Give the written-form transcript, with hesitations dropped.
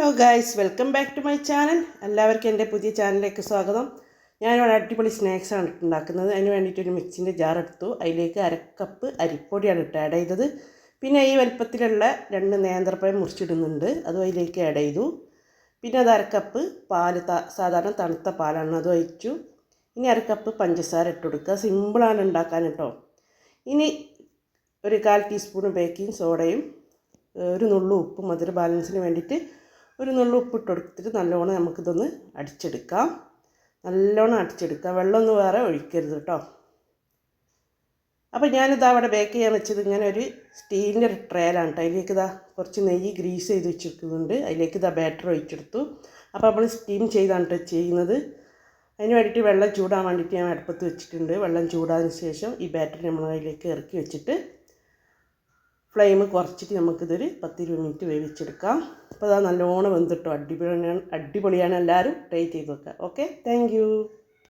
Hello guys, welcome back to my channel. എല്ലാവർക്കും എൻ്റെ പുതിയ ചാനലിലേക്ക് സ്വാഗതം. ഞാനിവിടെ അടിപൊളി സ്നാക്സാണ് ഉണ്ടാക്കുന്നത്. അതിന് വേണ്ടിയിട്ടൊരു മിക്സിൻ്റെ ജാർ എടുത്തു. അതിലേക്ക് 1/2 കപ്പ് അരിപ്പൊടിയാണ് ആഡ് ചെയ്തത്. പിന്നെ ഈ വലുപ്പത്തിലുള്ള 2 നേന്ത്രപ്പഴം മുറിച്ചിടുന്നുണ്ട്, അതും അതിലേക്ക് ആഡ് ചെയ്തു. പിന്നെ അത് 1/2 കപ്പ് പാല്, സാധാരണ തണുത്ത പാലാണ്, അത് ഒഴിച്ചു. ഇനി 1/2 കപ്പ് പഞ്ചസാര ഇട്ട് കൊടുക്കുക. സിമ്പിളാണ് ഉണ്ടാക്കാൻ കേട്ടോ. ഇനി ഒരു 1/4 ടീസ്പൂൺ ബേക്കിംഗ് സോഡയും ഒരു നുള്ളു ഉപ്പ്, മധുര ബാലൻസിന് വേണ്ടിയിട്ട് ഒരു നുള്ളു ഉപ്പ് ഇട്ട് കൊടുത്തിട്ട് നല്ലോണം നമുക്കിതൊന്ന് അടിച്ചെടുക്കാം. നല്ലോണം അടിച്ചെടുക്കാം, വെള്ളമൊന്നും വേറെ ഒഴിക്കരുത് കേട്ടോ. അപ്പോൾ ഞാനിതാ അവിടെ ബേക്ക് ചെയ്യാൻ വെച്ചത് ഇങ്ങനെ ഒരു സ്റ്റീലിൻ്റെ ട്രേയിലാണ് കേട്ടോ. അതിലേക്ക് ഇതാ കുറച്ച് നെയ്യ് ഗ്രീസ് ചെയ്ത് വെച്ചിരിക്കുന്നുണ്ട്. അതിലേക്ക് ഇതാ ബാറ്റർ ഒഴിച്ചെടുത്തു. അപ്പോൾ നമ്മൾ സ്റ്റീം ചെയ്താണ് കേട്ടോ ചെയ്യുന്നത്. അതിന് വേണ്ടിയിട്ട് വെള്ളം ചൂടാൻ വേണ്ടിയിട്ട് ഞാൻ അടുപ്പത്ത് വെച്ചിട്ടുണ്ട്. വെള്ളം ചൂടാതിന് ശേഷം ഈ ബാറ്റർ നമ്മൾ അതിലേക്ക് ഇറക്കി വെച്ചിട്ട് ഫ്ലെയിം കുറച്ചിട്ട് നമുക്കിതൊരു 10-20 മിനിറ്റ് വേവിച്ചെടുക്കാം. അപ്പോൾ അത് നല്ലോണം വെന്തിട്ടോ, അടിപൊളിയാണ്. എല്ലാവരും ട്രൈ ചെയ്ത് നോക്കുക. Okay, thank you.